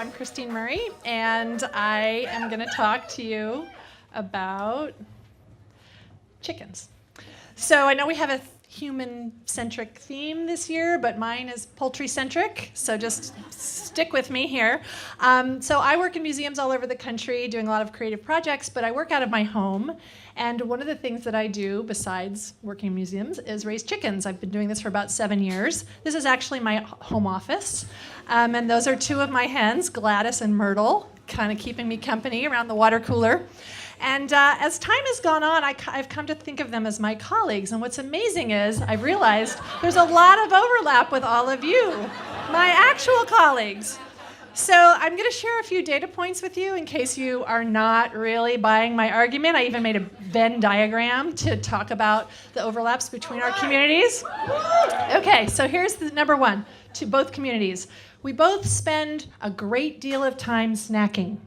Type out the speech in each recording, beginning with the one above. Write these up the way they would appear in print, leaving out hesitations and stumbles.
I'm Christine Murray, and I am going to talk to you about chickens. So I know we have a human-centric theme this year, but mine is poultry-centric, so just stick with me here. So I work in museums all over the country doing a lot of creative projects, but I work out of my home, and one of the things that I do besides working in museums is raise chickens. I've been doing this for about 7 years. This is actually my home office, and those are two of my hens, Gladys and Myrtle, kind of keeping me company around the water cooler. And as time has gone on, I've come to think of them as my colleagues. And what's amazing is I've realized there's a lot of overlap with all of you, my actual colleagues. So I'm going to share a few data points with you in case you are not really buying my argument. I even made a Venn diagram to talk about the overlaps between our communities. Okay, so here's the number one to both communities. We both spend a great deal of time snacking.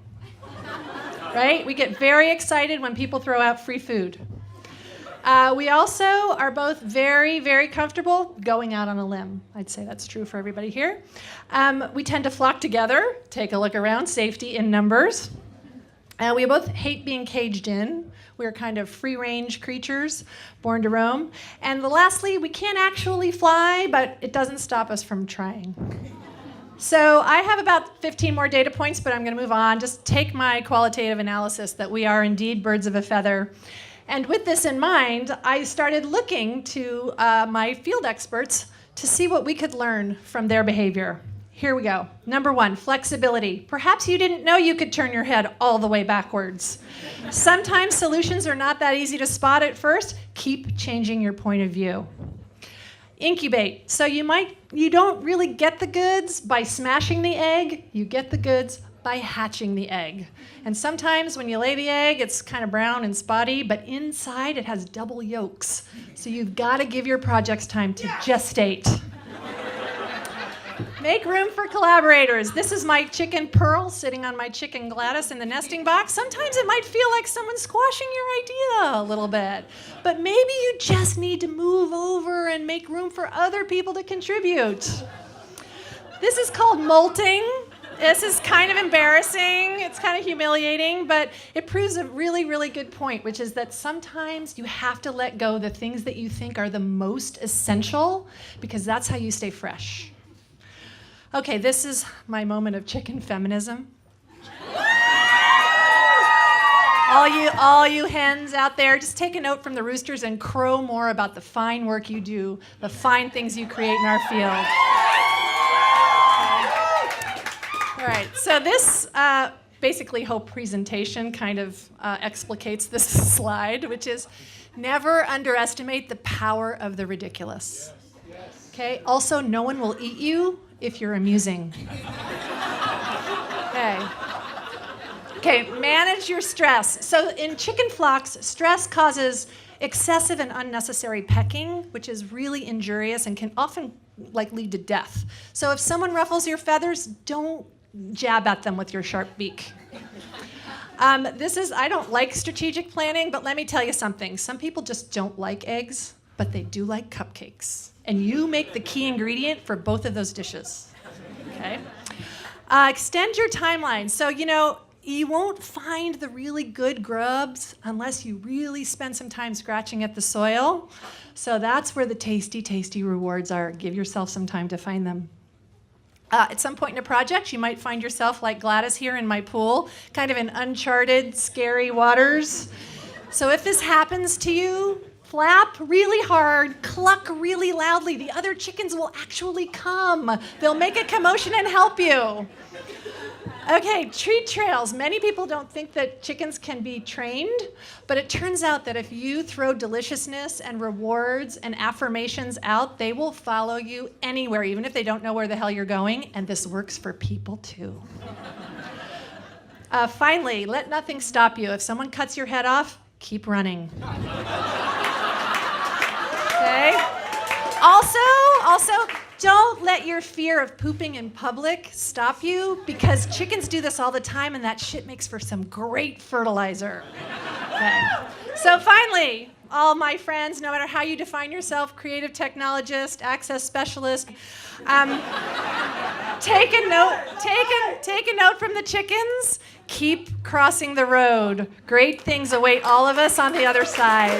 Right? We get very excited when people throw out free food. We also are both very, very comfortable going out on a limb. I'd say that's true for everybody here. We tend to flock together, take a look around, safety in numbers. We both hate being caged in. We're kind of free-range creatures, born to roam. And lastly, we can't actually fly, but it doesn't stop us from trying. So I have about 15 more data points, but I'm going to move on. Just take my qualitative analysis that we are indeed birds of a feather. And with this in mind, I started looking to my field experts to see what we could learn from their behavior. Here we go. Number one, flexibility. Perhaps you didn't know you could turn your head all the way backwards. Sometimes solutions are not that easy to spot at first. Keep changing your point of view. Incubate. So you don't really get the goods by smashing the egg, you get the goods by hatching the egg. And sometimes when you lay the egg, it's kind of brown and spotty, but inside it has double yolks. So you've got to give your projects time to gestate. Make room for collaborators. This is my chicken Pearl sitting on my chicken Gladys in the nesting box. Sometimes it might feel like someone's squashing your idea a little bit, but maybe you just need to move over and make room for other people to contribute. This is called molting. This is kind of embarrassing. It's kind of humiliating, but it proves a really, really good point, which is that sometimes you have to let go the things that you think are the most essential, because that's how you stay fresh. Okay, this is my moment of chicken feminism. All you hens out there, just take a note from the roosters and crow more about the fine work you do, the fine things you create in our field. All right, so this basically whole presentation kind of explicates this slide, which is never underestimate the power of the ridiculous. Okay, also no one will eat you if you're amusing. Okay, manage your stress. So in chicken flocks, stress causes excessive and unnecessary pecking, which is really injurious and can often lead to death. So if someone ruffles your feathers, don't jab at them with your sharp beak. I don't like strategic planning, but let me tell you something. Some people just don't like eggs, but they do like cupcakes. And you make the key ingredient for both of those dishes, okay? Extend your timeline. So, you won't find the really good grubs unless you really spend some time scratching at the soil. So that's where the tasty, tasty rewards are. Give yourself some time to find them. At some point in a project, you might find yourself like Gladys here in my pool, kind of in uncharted, scary waters. So if this happens to you, flap really hard, cluck really loudly. The other chickens will actually come. They'll make a commotion and help you. Okay, treat trails. Many people don't think that chickens can be trained, but it turns out that if you throw deliciousness and rewards and affirmations out, they will follow you anywhere, even if they don't know where the hell you're going, and this works for people too. Finally, let nothing stop you. If someone cuts your head off, keep running. Okay? Also, don't let your fear of pooping in public stop you, because chickens do this all the time, and that shit makes for some great fertilizer. Okay. So finally, all my friends, no matter how you define yourself, creative technologist, access specialist, Take a note from the chickens. Keep crossing the road. Great things await all of us on the other side.